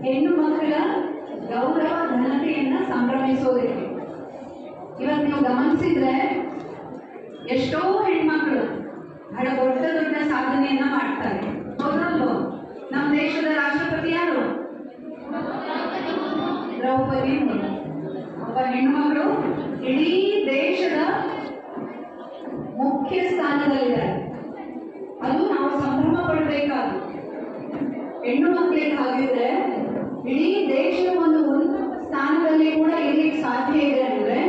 ಹೆಣ್ಣು ಮಕ್ಕಳ ಗೌರವ ಘನತೆಯನ್ನ ಸಂಭ್ರಮಿಸೋದಕ್ಕೆ. ಇವತ್ತು ನೀವು ಗಮನಿಸಿದ್ರೆ ಎಷ್ಟೋ ಹೆಣ್ಮಕ್ಳು ಬಹಳ ದೊಡ್ಡ ದೊಡ್ಡ ಸಾಧನೆಯನ್ನ ಮಾಡ್ತಾರೆ. ಹೌದಲ್ವೋ? ನಮ್ಮ ದೇಶದ ರಾಷ್ಟ್ರಪತಿ ಯಾರು? ದ್ರೌಪದಿ ಮುರ್ಮು. ಒಬ್ಬ ಹೆಣ್ಮಗಳು ಇಡೀ ದೇಶದ ಮುಖ್ಯ ಸ್ಥಾನದಲ್ಲಿದ್ದಾರೆ. ಅದು ನಾವು ಸಂಭ್ರಮ ಪಡಬೇಕಾದ. ಹೆಣ್ಣು ಮಕ್ಕಳಿಗೆ ಆಗಿದ್ರೆ ಇಡೀ ದೇಶದ ಒಂದು ಉನ್ನತ ಸ್ಥಾನದಲ್ಲಿ ಕೂಡ ಇರ್ಲಿಕ್ಕೆ ಸಾಧ್ಯ ಇದೆ ಅಂದ್ರೆ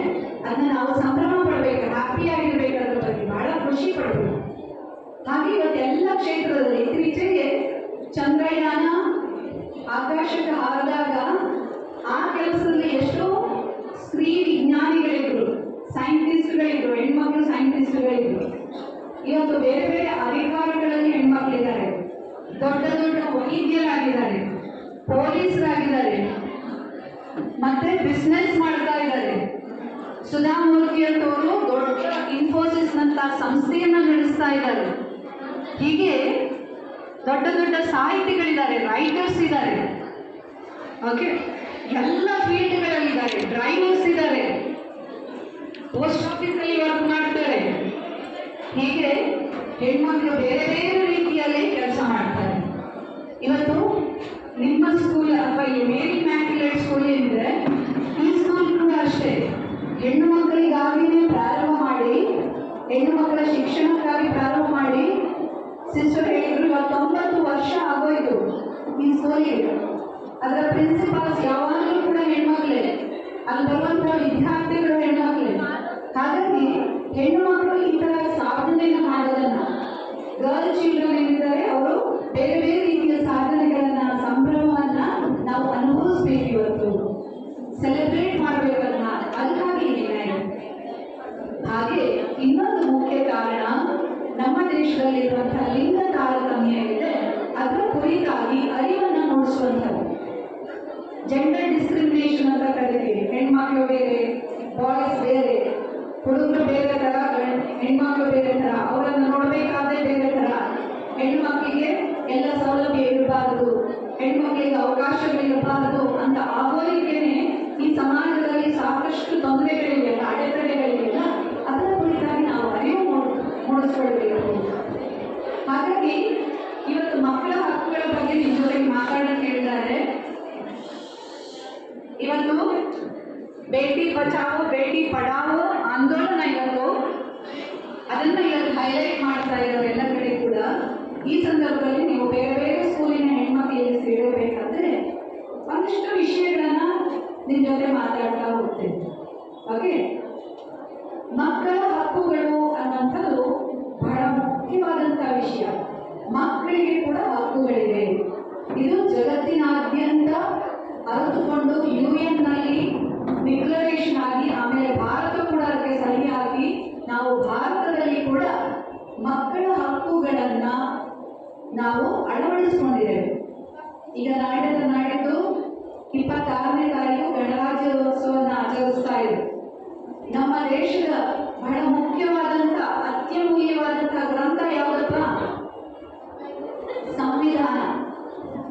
ಅದನ್ನ ನಾವು ಸಂಭ್ರಮ ಪಡಬೇಕು, ಹ್ಯಾಪಿ ಆಗಿರ್ಬೇಕು, ಅದ್ರ ಬಗ್ಗೆ ಬಹಳ ಖುಷಿ ಪಡಬೇಕು. ಹಾಗೆ ಇವತ್ತೆಲ್ಲ ಕ್ಷೇತ್ರದಲ್ಲಿ ಇತ್ತೀಚೆಗೆ ಚಂದ್ರಯಾನ ಆಕಾಶಕ್ಕೆ ಹಾರಿದಾಗ ಆ ಕೆಲಸದಲ್ಲಿ ಎಷ್ಟೋ ಸ್ತ್ರೀ ವಿಜ್ಞಾನಿಗಳಿದ್ರು, ಸೈಂಟಿಸ್ಟ್ಗಳಿದ್ರು, ಹೆಣ್ಮಕ್ಳು ಸೈಂಟಿಸ್ಟ್ಗಳಿದ್ರು. ಇವತ್ತು ಬೇರೆ ಬೇರೆ ಅಧಿಕಾರಗಳಲ್ಲಿ ಹೆಣ್ಮಕ್ಳಿದ್ದಾರೆ, ದೊಡ್ಡ ದೊಡ್ಡ ವೈದ್ಯರಾಗಿದ್ದಾರೆ, ಪೊಲೀಸರಾಗಿದ್ದಾರೆ, ಮತ್ತೆ ಬಿಸ್ನೆಸ್ ಮಾಡ್ತಾ ಇದ್ದಾರೆ. ಸುಧಾ ಮೂರ್ತಿ ಅಂತವರು ದೊಡ್ಡ ಇನ್ಫೋಸಿಸ್ ನಂತ ಸಂಸ್ಥೆಯನ್ನ ನಡೆಸ್ತಾ ಇದ್ದಾರೆ. ಹೀಗೆ ದೊಡ್ಡ ದೊಡ್ಡ ಸಾಹಿತಿಗಳಿದ್ದಾರೆ, ರೈಟರ್ಸ್ ಇದ್ದಾರೆ, ಓಕೆ, ಎಲ್ಲ ಫೀಲ್ಡ್ಗಳಲ್ಲಿದ್ದಾರೆ, ಡ್ರೈವರ್ಸ್ ಇದ್ದಾರೆ, ಪೋಸ್ಟ್ ಆಫೀಸಲ್ಲಿ ವರ್ಕ್ ಮಾಡ್ತಾರೆ. ಹೀಗೆ ಹೆಣ್ಮಕ್ಳು ಬೇರೆ ಬೇರೆ ರೀತಿಯಲ್ಲಿ ಕೆಲಸ ಮಾಡ್ತಾರೆ. ಇವತ್ತು ನಿಮ್ಮ ಸ್ಕೂಲ್ ಅಥವಾ ಈ ಮೇರಿ ಮ್ಯಾಕ್ಯುಲೇಟ್ ಸ್ಕೂಲ್ ಏನಿದೆ, ಈ ಸ್ಕೂಲ್ ಕೂಡ ಅಷ್ಟೇ ಹೆಣ್ಣು ಮಕ್ಕಳಿಗಾಗಿನೇ ಪ್ರಾರಂಭ ಮಾಡಿ, ಹೆಣ್ಣು ಮಕ್ಕಳ ಶಿಕ್ಷಣಕ್ಕಾಗಿ ಪ್ರಾರಂಭ ಮಾಡಿ, ಸಿಸ್ಟರ್ ಹೇಳಿದ್ರು 9 ವರ್ಷ ಆಗೋಯ್ತು ಈ ಸ್ಕೂಲಿಗೆ. ಅದರ ಪ್ರಿನ್ಸಿಪಾಲ್ಸ್ ಯಾವಾಗಲೂ ಕೂಡ ಹೆಣ್ಮಕ್ಳೇ, ಅಲ್ಲಿ ಬರುವಂತಹ ವಿದ್ಯಾರ್ಥಿಗಳು ಹೆಣ್ಮಕ್ಳೇ. ಹಾಗಾಗಿ ಹೆಣ್ಣು ಮಕ್ಕಳು ಈ ತರ ಸಾಧನೆಯನ್ನು ಮಾಡೋದನ್ನ, ಗರ್ಲ್ ಚಿಲ್ಡ್ರನ್ ಏನಿದ್ದಾರೆ ಅವರು ಬೇರೆ ಬೇರೆ ರೀತಿಯ ಸಾಧನೆಗಳನ್ನ, ಸಂಭ್ರಮವನ್ನ ನಾವು ಅನುಭವಿಸ್ಬೇಕು, ಇವತ್ತು ಸೆಲೆಬ್ರೇಟ್ ಮಾಡಬೇಕನ್ನ. ಅದಕ್ಕಾಗಿ ಹಾಗೆ ಇನ್ನೊಂದು ಮುಖ್ಯ ಕಾರಣ ನಮ್ಮ ದೇಶದಲ್ಲಿರುವಂತಹ ಲಿಂಗ ತಾರತಮ್ಯ ಇದೆ, ಅದರ ಕುರಿತಾಗಿ ಅರಿವನ್ನು ಮೂಡಿಸುವಂಥದ್ದು. ಜೆಂಡರ್ ಡಿಸ್ಕ್ರಿಮಿನೇಷನ್ ಅಂತ ಕರಿತೀವಿ. ಹೆಣ್ಮಕ್ಳು ಬೇರೆ, ಬಾಯ್ಸ್ ಬೇರೆ, ಹುಡುಗರು ಬೇರೆ ತರ, ಹೆಣ್ಮಕ್ಳು ಬೇರೆ ತರ, ಅವರನ್ನು ನೋಡಬೇಕಾದ್ರೆ ಬೇರೆ ತರ. ಹೆಣ್ಮಕ್ಳಿಗೆ ಎಲ್ಲ ಸೌಲಭ್ಯ ಇರಬಾರದು, ಹೆಣ್ಮಕ್ಳಿಗೆ ಅವಕಾಶಗಳಿರಬಾರದು ಅಂತ ಆಗೋಲಿಕ್ಕೇನೆ ಈ ಸಮಾಜದಲ್ಲಿ ಸಾಕಷ್ಟು ತೊಂದರೆಗಳಿವೆ, ಅಡೆತಡೆಗಳಿವೆಲ್ಲ. ಅದರ ಕುರಿತಾಗಿ ನಾವು ಅರಿವು ಮೂಡಿಸ್ಕೊಳ್ಬೇಕು. ಹಾಗಾಗಿ ಇವತ್ತು ಮಕ್ಕಳ ಹಕ್ಕುಗಳ ಬಗ್ಗೆ ನಿಮ್ಮ ಜೊತೆಗೆ ಮಾತಾಡೋಕೆ ಹೇಳಿದ್ದಾರೆ. ಇವತ್ತು ಬೇಟಿ ಬಚಾವೋ ಬೇಟಿ ಪಢಾವೋ ಆಂದೋಲನ ಇವತ್ತು, ಅದನ್ನ ಇವತ್ತು ಹೈಲೈಟ್ ಮಾಡ್ತಾ ಇರೋರು ಎಲ್ಲ ಕಡೆ ಕೂಡ. ಈ ಸಂದರ್ಭದಲ್ಲಿ ನೀವು ಬೇರೆ ಬೇರೆ ಸ್ಕೂಲಿನ ಹೆಣ್ಮಕ್ಳಿಗೆ ಸೇರಬೇಕಾದ್ರೆ ಒಂದಿಷ್ಟು ವಿಷಯಗಳನ್ನ ನಿಮ್ಮ ಜೊತೆ ಮಾತಾಡ್ತಾ ಹೋಗ್ತೇನೆ. ಓಕೆ, ಮಕ್ಕಳ ಹಕ್ಕುಗಳು ಅನ್ನುವಂಥದ್ದು ಬಹಳ ಮುಖ್ಯವಾದಂತಹ ವಿಷಯ. ಮಕ್ಕಳಿಗೆ ಕೂಡ ಹಕ್ಕುಗಳಿವೆ. ಇದು ಜಗತ್ತಿನಾದ್ಯಂತ ಅರಿತುಕೊಂಡು UN ನಲ್ಲಿ ಡಿಕ್ಲರೇಷನ್ ಆಗಿ, ಆಮೇಲೆ ಭಾರತ ಕೂಡ ಅದಕ್ಕೆ ಸರಿಯಾಗಿ ನಾವು ಭಾರತದಲ್ಲಿ ಕೂಡ ಮಕ್ಕಳ ಹಕ್ಕುಗಳನ್ನ ನಾವು ಅಳವಡಿಸಿಕೊಂಡಿದ್ದೇವೆ. ಈಗ ನಾಡಿದ್ದು 26ನೇ ತಾರೀಕು ಗಣರಾಜ್ಯೋತ್ಸವವನ್ನು ಆಚರಿಸ್ತಾ ಇದೆ. ನಮ್ಮ ದೇಶದ ಬಹಳ ಮುಖ್ಯವಾದಂಥ, ಅತ್ಯಮೂಲ್ಯವಾದಂಥ ಗ್ರಂಥ ಯಾವುದಪ್ಪ? ಸಂವಿಧಾನ.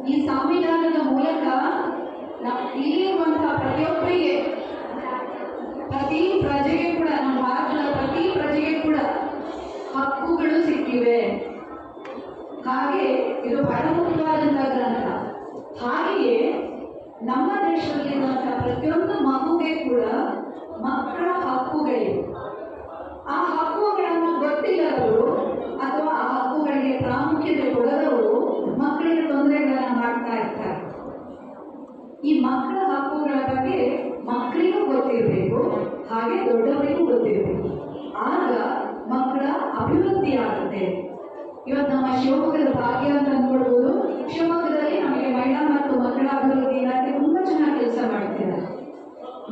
ಈ ಸಂವಿಧಾನದ ಮೂಲಕ ಇಲ್ಲಿರುವಂತಹ ಪ್ರತಿಯೊಬ್ಬರಿಗೆ, ಪ್ರತಿ ಪ್ರಜೆಗೆ ಕೂಡ, ನಮ್ಮ ಭಾರತದ ಪ್ರತಿ ಪ್ರಜೆಗೆ ಕೂಡ ಹಕ್ಕುಗಳು ಸಿಕ್ಕಿವೆ. ಹಾಗೆ ಇದು ಬಹಳ ಮುಖ್ಯವಾದಂತಹ ಗ್ರಂಥ. ಹಾಗೆಯೇ ನಮ್ಮ ದೇಶದಲ್ಲಿರುವಂತಹ ಪ್ರತಿಯೊಂದು ಮಗುಗೆ ಕೂಡ ಮಕ್ಕಳ ಹಕ್ಕುಗಳಿವೆ. ಆ ಹಕ್ಕುಗಳನ್ನು ಗೊತ್ತಿಲ್ಲದವರು ಅಥವಾ ಆ ಹಕ್ಕುಗಳಿಗೆ ಪ್ರಾಮುಖ್ಯತೆ ಕೊಡದವರು ಮಕ್ಕಳಿಗೆ ತೊಂದರೆಗಳನ್ನು ಮಾಡ್ತಾ ಇರ್ತಾರೆ. ಈ ಮಕ್ಕಳ ಹಕ್ಕುಗಳ ಬಗ್ಗೆ ಮಕ್ಕಳಿಗೂ ಗೊತ್ತಿರಬೇಕು, ಹಾಗೆ ದೊಡ್ಡವರಿಗೂ ಗೊತ್ತಿರಬೇಕು. ಆಗ ಮಕ್ಕಳ ಅಭಿವೃದ್ಧಿ ಆಗುತ್ತೆ. ಇವತ್ತು ನಮ್ಮ ಶಿವಮೊಗ್ಗದ ಭಾಗ್ಯ ಅಂತ ನೋಡ್ಬೋದು. ಶಿವಮೊಗ್ಗದಲ್ಲಿ ನಮಗೆ ಮಹಿಳಾ ಮತ್ತು ಮಕ್ಕಳ ಅಭಿವೃದ್ಧಿ ಇಲಾಖೆ ತುಂಬಾ ಚೆನ್ನಾಗಿ ಕೆಲಸ ಮಾಡ್ತಿದ್ದಾರೆ.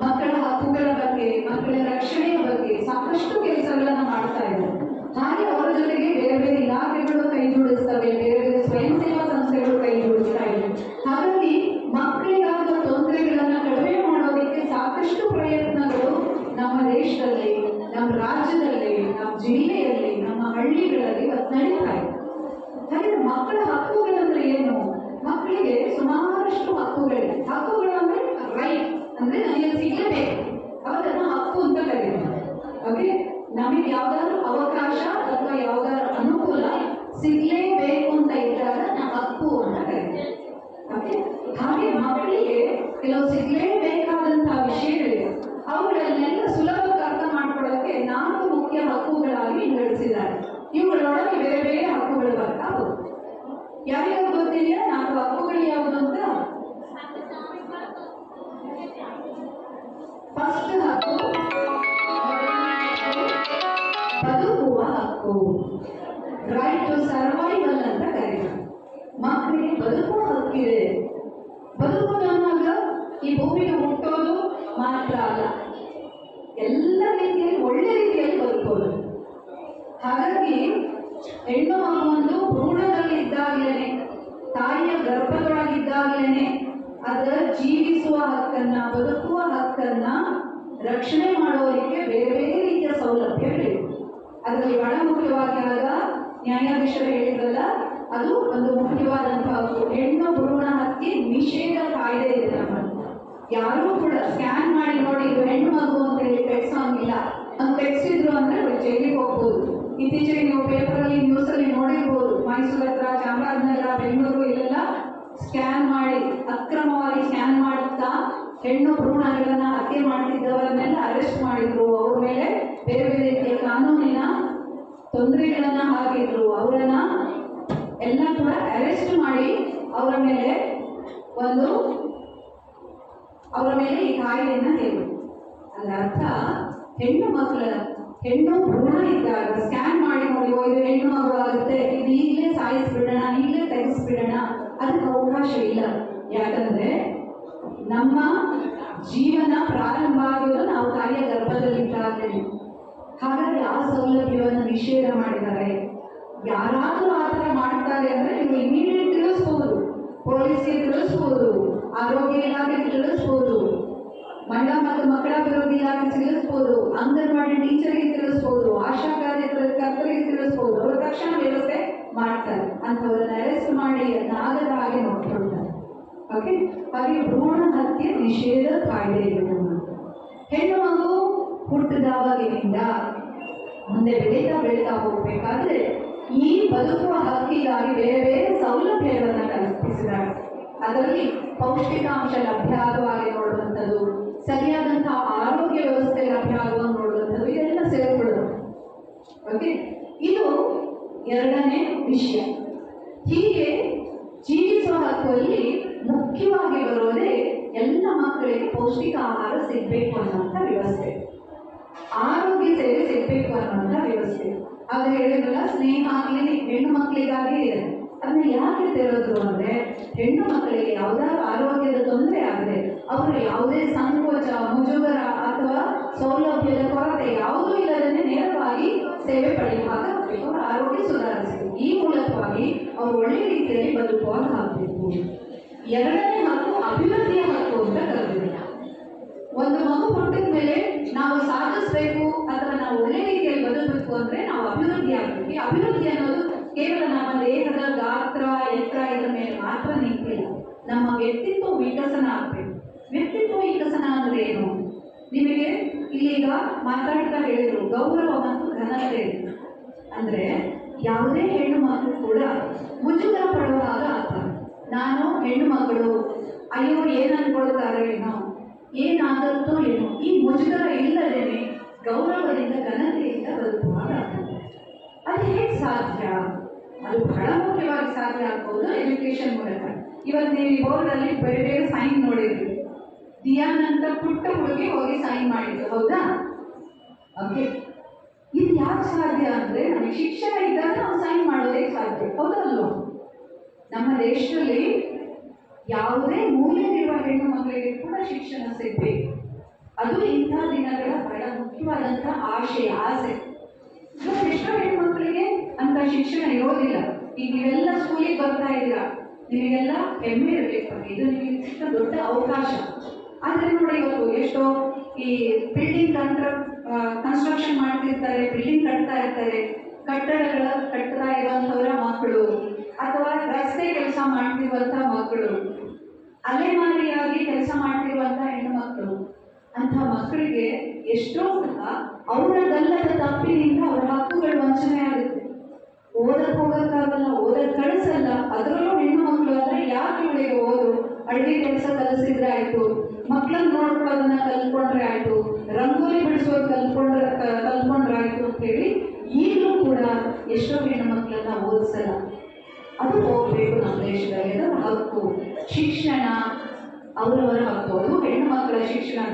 ಮಕ್ಕಳ ಹಕ್ಕುಗಳ ಬಗ್ಗೆ, ಮಕ್ಕಳ ರಕ್ಷಣೆಯ ಬಗ್ಗೆ ಸಾಕಷ್ಟು ಕೆಲಸಗಳನ್ನ ಮಾಡ್ತಾ ಇದ್ದಾರೆ. ಹಾಗೆ ಅವರ ಜೊತೆಗೆ ಬೇರೆ ಬೇರೆ ಇಲಾಖೆಗಳು ಕೈ ಜೋಡಿಸ್ತವೆ, ಬೇರೆ ಬೇರೆ ಸ್ವಯಂ ಸೇವಾ ಸಂಸ್ಥೆಗಳು ಕೈ ಜೋಡಿಸ್ತಾ ಇವೆ. ಹಾಗಾಗಿ ಮಕ್ಕಳಿಗಾದ ತೊಂದರೆಗಳನ್ನ ಕಡಿಮೆ ಮಾಡೋದಕ್ಕೆ ಸಾಕಷ್ಟು ಪ್ರಯತ್ನಗಳು ನಮ್ಮ ದೇಶದಲ್ಲಿ, ನಮ್ಮ ರಾಜ್ಯದಲ್ಲಿ, ನಮ್ಮ ಜಿಲ್ಲೆಯಲ್ಲಿ, ನಮ್ಮ ಹಳ್ಳಿಗಳಲ್ಲಿ ಇವತ್ತು ನಡೀತಾ ಇದೆ. ಹಾಗೆ ಮಕ್ಕಳ ಹಕ್ಕುಗಳಂದ್ರೆ ಏನು? ಮಕ್ಕಳಿಗೆ ಹಕ್ಕುಗಳು ಅಂದ್ರೆ ರೈಟ್ ಅಂದ್ರೆ ನನಗೆ ಸಿಗಲೇಬೇಕು, ಅವರನ್ನ ಹಕ್ಕು ಅಂತ ಕರೀತಾರೆ. ಓಕೆ, ನಮಗೆ ಯಾವ್ದಾದ್ರು ಅವಕಾಶ ಅಥವಾ ಯಾವ್ದಾದ್ರು ಅನುಕೂಲ ಸಿಗ್ಲೇಬೇಕು ಅಂತ ಇದ್ದಾಗ ನಾವು ಹಕ್ಕು ಅಂತ ಕರೀತೀವಿ. ಓಕೆ, ಹಾಗೆ ಮಕ್ಕಳಿಗೆ ಕೆಲವು ಸಿಗ್ಲೇಬೇಕಾದಂತಹ ವಿಷಯಗಳಿವೆ, ಅವುಗಳನ್ನೆಲ್ಲ ಸುಲಭವಾಗಿ ಅರ್ಥ ಮಾಡ್ಕೊಳ್ಳೋಕೆ 4 ಮುಖ್ಯ ಹಕ್ಕುಗಳಾಗಿ ವಿಂಗಡಿಸಿದ್ದಾರೆ. ಇವುಗಳೊಳಗೆ ಬೇರೆ ಬೇರೆ ಹಕ್ಕುಗಳು ಬರ್ತಾ ಹೋಗುತ್ತೆ. ಯಾರ್ಯಾರು ಗೊತ್ತಿದೆಯಾ 4 ಹಕ್ಕುಗಳು ಯಾವುದು ಅಂತ? ಫಸ್ಟ್ ಹಕ್ಕು ಬದುಕುವ ಹಕ್ಕು, ರೈಟ್ ಟು ಸರ್ವೈವಲ್ ಅಂತ ಕರೀತಾರೆ. ಮಕ್ಕಳಿಗೆ ಬದುಕುವ ಹಕ್ಕಿದೆ. ಬದುಕುವುದು ಅನ್ನೋದು ಈ ಭೂಮಿಗೆ ಹುಟ್ಟೋದು ಮಾತ್ರ ಅಲ್ಲ, ಎಲ್ಲ ರೀತಿಯಲ್ಲಿ ಒಳ್ಳೆ ರೀತಿಯಲ್ಲಿ ಬದುಕೋದು. ಹಾಗಾಗಿ ಹೆಣ್ಣು ಮಗುವೊಂದು ಭ್ರೂಣದಲ್ಲಿ ಇದ್ದಾಗಲೇ, ತಾಯಿಯ ಗರ್ಭದೊಳಗಿದ್ದಾಗಲೇ ಅದರ ಜೀವಿಸುವ ಹಕ್ಕನ್ನ, ಬದುಕುವ ಹಕ್ಕನ್ನ ರಕ್ಷಣೆ ಮಾಡೋದಕ್ಕೆ ಬೇರೆ ಬೇರೆ ರೀತಿಯ ಸೌಲಭ್ಯಗಳಿವೆ. ಅದರಲ್ಲಿ ಬಹಳ ಮುಖ್ಯವಾಗಿ ಆಗ ನ್ಯಾಯಾಧೀಶರು ಹೇಳಿದ್ರಲ್ಲ, ಅದು ಒಂದು ಮುಖ್ಯವಾದಂತಹ ಹಕ್ಕು. ಹೆಣ್ಣು ಭ್ರೂಣ ಹತ್ಯೆ ನಿಷೇಧ ಕಾಯ್ದೆ ಇದೆ ನಮ್ಮಲ್ಲಿ. ಯಾರೂ ಕೂಡ ಸ್ಕ್ಯಾನ್ ಮಾಡಿ ನೋಡಿ ಇದು ಹೆಣ್ಣು ಮಗು ಅಂತ ಹೇಳಿ ಪೆಟ್ಸೋಂಗಿಲ್ಲ. ಅದು ಪೆಟ್ಸಿದ್ರು ಅಂದ್ರೆ ಜೈಲಿಗೆ ಹೋಗ್ಬೋದು. ಇತ್ತೀಚೆಗೆ ನೀವು ಪೇಪರಲ್ಲಿ ನ್ಯೂಸಲ್ಲಿ ನೋಡಿರ್ಬೋದು, ಮೈಸೂರು ಹತ್ರ, ಚಾಮರಾಜನಗರ, ಬೆಂಗಳೂರು ಇಲ್ಲೆಲ್ಲ ಸ್ಕ್ಯಾನ್ ಮಾಡಿ, ಅಕ್ರಮವಾಗಿ ಸ್ಕ್ಯಾನ್ ಮಾಡುತ್ತಾ ಹೆಣ್ಣು ಭ್ರೂಣಗಳನ್ನ ಹತ್ಯೆ ಮಾಡ್ತಿದ್ದವರನ್ನೆಲ್ಲ ಅರೆಸ್ಟ್ ಮಾಡಿದ್ರು. ಅವ್ರ ಮೇಲೆ ಬೇರೆ ಬೇರೆ ರೀತಿಯ ಕಾನೂನಿನ ತೊಂದರೆಗಳನ್ನ ಹಾಕಿದ್ರು. ಅವರನ್ನ ಎಲ್ಲ ಕೂಡ ಅರೆಸ್ಟ್ ಮಾಡಿ ಅವರ ಮೇಲೆ ಈ ಕಾಯ್ದೆಯನ್ನ ಹೇಳಿ. ಅದರ ಅರ್ಥ ಹೆಣ್ಣು ಭ್ರೂಣ ಇದ್ದಾಗ ಸ್ಕ್ಯಾನ್ ಮಾಡಿ ನೋಡಿ, ಇದು ಹೆಣ್ಣು ಮಗು ಆಗುತ್ತೆ, ಇದು ಈಗಲೇ ಸಾಯಿಸ್ಬಿಡೋಣ, ಈಗಲೇ ತೆಗೆಸ್ಬಿಡೋಣ, ಅದಕ್ಕೆ ಅವಕಾಶ ಇಲ್ಲ. ಯಾಕಂದ್ರೆ ನಮ್ಮ ಜೀವನ ಪ್ರಾರಂಭ ಆಗೋದು ನಾವು ತಾಯಿಯ ಗರ್ಭದಲ್ಲಿದ್ದಾಗಲೇ. ಹಾಗಾಗಿ ಆ ಸೌಲಭ್ಯವನ್ನು ನಿಷೇಧ ಮಾಡಿದ್ದಾರೆ. ಯಾರಾದರೂ ಆ ಥರ ಮಾಡ್ತಾರೆ ಅಂದ್ರೆ ನೀವು ಇಮಿಡಿಯೇಟ್ ತಿಳಿಸ್ಬೋದು, ಪೊಲೀಸ್ಗೆ ತಿಳಿಸ್ಬೋದು, ಆರೋಗ್ಯ ಇಲಾಖೆಗೆ ತಿಳಿಸ್ಬೋದು, ಮಹಿಳಾ ಮತ್ತು ಮಕ್ಕಳ ಅಭಿವೃದ್ಧಿ ಇಲಾಖೆ ತಿಳಿಸ್ಬೋದು, ಅಂಗನವಾಡಿ ಟೀಚರ್ಗೆ ತಿಳಿಸ್ಬೋದು, ಆಶಾ ಕಾರ್ಯಕರ್ತರಿಗೆ ತಿಳಿಸ್ಬೋದು. ಅವರು ತಕ್ಷಣ ವ್ಯವಸ್ಥೆ ಮಾಡ್ತಾರೆ, ಅಂಥವ್ರನ್ನ ಅರೆಸ್ಟ್ ಮಾಡಿ ಅದನ್ನಾಗದ ಹಾಗೆ ನೋಡ್ಕೊಳ್ತಾರೆ. ಓಕೆ, ಹಾಗೆ ಭ್ರೂಣ ಹತ್ಯೆ ನಿಷೇಧ ಕಾಯ್ದೆ ಇದೆ. ಹೆಣ್ಣು ಮಗು ಹುಟ್ಟಿದವಾಗಿನಿಂದ ಮುಂದೆ ಬೆಳೀತಾ ಹೋಗಬೇಕಾದ್ರೆ ಈ ಬದುಕುವ ಹಕ್ಕಿಗಾಗಿ ಬೇರೆ ಬೇರೆ ಸೌಲಭ್ಯಗಳನ್ನು ಕಲ್ಪಿಸಿದ್ದಾರೆ. ಅದರಲ್ಲಿ ಪೌಷ್ಟಿಕಾಂಶ ಲಭ್ಯ ಆಗುವ ಹಾಗೆ ನೋಡುವಂಥದ್ದು, ಸರಿಯಾದಂತಹ ಆರೋಗ್ಯ ವ್ಯವಸ್ಥೆ ಲಭ್ಯ ಆಗುವ ನೋಡುವಂಥದ್ದು, ಇದೆಲ್ಲ ಸೇರಿಕೊಳ್ಳೋದು. ಓಕೆ, ಇದು 2ನೇ ವಿಷಯ. ಹೀಗೆ ಜೀವಿಸುವ ಹಕ್ಕುವಲ್ಲಿ ಮುಖ್ಯವಾಗಿ ಬರೋದೇ ಎಲ್ಲ ಮಕ್ಕಳಿಗೆ ಪೌಷ್ಟಿಕ ಆಹಾರ ಸಿಗಬೇಕು ಅನ್ನುವಂಥ ವ್ಯವಸ್ಥೆ, ಆರೋಗ್ಯ ಸೇವೆ ಸಿಗಬೇಕು ಅನ್ನುವಂಥ ವ್ಯವಸ್ಥೆ. ಆಗ ಹೇಳಿದ್ರಲ್ಲ, ಸ್ನೇಹ ಕ್ಲಿನಿಕ್ ಹೆಣ್ಣು ಮಕ್ಕಳಿಗಾಗಿ ಇದೆ. ಅದನ್ನ ಯಾಕೆ ತೆರೆದ್ರು ಅಂದ್ರೆ, ಹೆಣ್ಣು ಮಕ್ಕಳಿಗೆ ಯಾವ್ದಾದ್ರು ಆರೋಗ್ಯದ ತೊಂದರೆ ಆಗದೆ ಅವರು ಯಾವುದೇ ಸಂಕೋಚ, ಮುಜುಗರ ಅಥವಾ ಸೌಲಭ್ಯದ ಕೊರತೆ ಯಾವುದೂ ಇಲ್ಲದೇ ನೇರವಾಗಿ ಸೇವೆ ಪಡೆಯುವಾಗ ಅವರ ಆರೋಗ್ಯ ಸುಧಾರಿಸಬೇಕು. ಈ ಮೂಲಕವಾಗಿ ಅವರು ಒಳ್ಳೆ ರೀತಿಯಲ್ಲಿ ಬದುಕುವಾಗ ಆಗಬೇಕು. 2ನೇ ಹಕ್ಕು ಅಭಿವೃದ್ಧಿಯ ಹಕ್ಕು ಅಂತ ಕರೆದಿದೆ. ಒಂದು ಮಗು ಹುಟ್ಟಿದ ಮೇಲೆ ನಾವು ಸಾಧಿಸಬೇಕು ಅಥವಾ ನಾವು ಒಳ್ಳೆ ರೀತಿಯಲ್ಲಿ ಬದುಕಬೇಕು ಅಂದ್ರೆ ನಾವು ಅಭಿವೃದ್ಧಿ ಆಗಬೇಕು. ಈ ಅಭಿವೃದ್ಧಿ ಅನ್ನೋದು ಕೇವಲ ನಮ್ಮ ದೇಹದ ಗಾತ್ರ, ಎತ್ತರ ಇದರ ಮೇಲೆ ಮಾತ್ರ ನಿಂತಿಲ್ಲ. ನಮ್ಮ ವ್ಯಕ್ತಿತ್ವ ವಿಕಸನ ಆಗಬೇಕು. ವ್ಯಕ್ತಿತ್ವ ವಿಕಸನ ಅಂದ್ರೆ ಏನು? ನಿಮಗೆ ಇಲ್ಲೀಗ ಮಾತಾಡ್ತಾ ಹೇಳಿದ್ರು, ಗೌರವ ಮತ್ತು ಘನತೆ ಅಂದ್ರೆ ಯಾವುದೇ ಹೆಣ್ಣು ಮಕ್ಕಳು ಕೂಡ ಮುಜುಗರ ಪಡುವ ಹಾಗ ಆಗ್ತಾರೆ. ನಾನು ಹೆಣ್ಣು ಮಗಳು, ಅಯ್ಯೋ ಏನ್ ಅನ್ಕೊಳ್ತಾರೆ ಏನೋ, ಏನಾಗುತ್ತೋ ಏನೋ, ಈ ಮುಜುಗರ ಇಲ್ಲದೇನೆ ಗೌರವದಿಂದ ಘನತೆಯಿಂದ ಬದುಕುವಾಗ ಅದು ಹೇಗೆ ಸಾಧ್ಯ? ಅದು ಬಹಳ ಮುಖ್ಯವಾಗಿ ಸಾಧ್ಯ ಆಗ್ಬೋದು ಎಜುಕೇಶನ್ ಮೂಲಕ. ಇವತ್ತು ನೀವು ಬೋರ್ಡಲ್ಲಿ ಬೇರೆ ಬೇರೆ ಸೈನ್ ನೋಡಿದ್ರಿ. ದಿಯಾನ್ ಅಂತ ಪುಟ್ಟ ಹುಡುಗಿ ಹೋಗಿ ಸೈನ್ ಮಾಡಿದ್ರು, ಹೌದಾ? ಓಕೆ, ಇದು ಯಾಕೆ ಸಾಧ್ಯ ಅಂದ್ರೆ ನಮಗೆ ಶಿಕ್ಷಣ ಇದ್ದಾಗ ನಾವು ಸೈನ್ ಮಾಡೋದಕ್ಕೆ ಸಾಧ್ಯ, ಹೌದಲ್ವ? ನಮ್ಮ ದೇಶದಲ್ಲಿ ಯಾವುದೇ ಮೂಲೆಯಲ್ಲಿರುವ ಹೆಣ್ಣು ಮಕ್ಕಳಿಗೆ ಕೂಡ ಶಿಕ್ಷಣ ಸಿಗಬೇಕು. ಅದು ಇಂಥ ದಿನಗಳ ಬಹಳ ಮುಖ್ಯವಾದಂತಹ ಆಸೆ. ಎಷ್ಟೋ ಹೆಣ್ಣು ಮಕ್ಕಳಿಗೆ ಅಂತ ಶಿಕ್ಷಣ ಇರೋದಿಲ್ಲ. ಈಗ ನೀವೆಲ್ಲ ಸ್ಕೂಲಿಗೆ ಬರ್ತಾ ಇದ್ದೀರಾ, ನಿಮಗೆಲ್ಲ ಹೆಮ್ಮೆ ಇರಬೇಕು, ಇದು ನಿಮಗೆ ಸಿಕ್ಕ ದೊಡ್ಡ ಅವಕಾಶ. ಆದರೆ ನೋಡಿ, ಇವತ್ತು ಎಷ್ಟೋ ಈ ಬಿಲ್ಡಿಂಗ್ ಕನ್ಸ್ಟ್ರಕ್ಷನ್ ಮಾಡ್ತಿರ್ತಾರೆ, ಬಿಲ್ಡಿಂಗ್ ಕಟ್ತಾ ಇರ್ತಾರೆ, ಕಟ್ಟಡಗಳ ಕಟ್ತಾ ಇರುವಂಥವರ ಮಕ್ಕಳು ಅಥವಾ ರಸ್ತೆ ಕೆಲಸ ಮಾಡ್ತಿರುವಂತಹ ಮಕ್ಕಳು ಅಲೆಮಾರಿಯಾಗಿ ಕೆಲಸ ಮಾಡ್ತಿರುವಂತ ಹೆಣ್ಣು ಮಕ್ಕಳು. ಅಂತ ಮಕ್ಕಳಿಗೆ ಎಷ್ಟೋ ಸಲ ಅವರದಲ್ಲದ ತಪ್ಪಿನಿಂದ ಅವರ ಹಕ್ಕುಗಳು ವಂಚನೆ ಆಗುತ್ತೆ. ಓದಕ್ ಹೋಗಕ್ಕಾಗಲ್ಲ, ಓದಕ್ ಕಳಿಸಲ್ಲ. ಅದರಲ್ಲೂ ಹೆಣ್ಣು ಮಕ್ಕಳು ಅಂದ್ರೆ ಯಾಕೆ ಇವಳಿಗೆ ಓದು, ಅಡುಗೆ ಕೆಲಸ ಕಲಿಸಿದ್ರೆ ಆಯ್ತು, ಮಕ್ಕಳನ್ನ ನೋಡ್ಕೊಳ್ಳೋದನ್ನ ಕಲ್ತ್ಕೊಂಡ್ರೆ ಆಯ್ತು, ರಂಗೋಲಿ ಬಿಡಿಸೋದು ಕಲ್ತ್ಕೊಂಡ್ರೆ ಆಯ್ತು ಅಂತ ಹೇಳಿ ಈಗಲೂ ಕೂಡ ಎಷ್ಟೋ ಹೆಣ್ಣು ಮಕ್ಕಳನ್ನ ಓದಿಸಲ್ಲ. ಅದು ಹೋಗ್ಬೇಕು ನಮ್ಮ ದೇಶದಲ್ಲಿ. ಅದು ಹಕ್ಕು. ಶಿಕ್ಷಣ ಅವರವರ ಹಕ್ಕು. ಅದು ಹೆಣ್ಣು ಮಕ್ಕಳ ಶಿಕ್ಷಣ.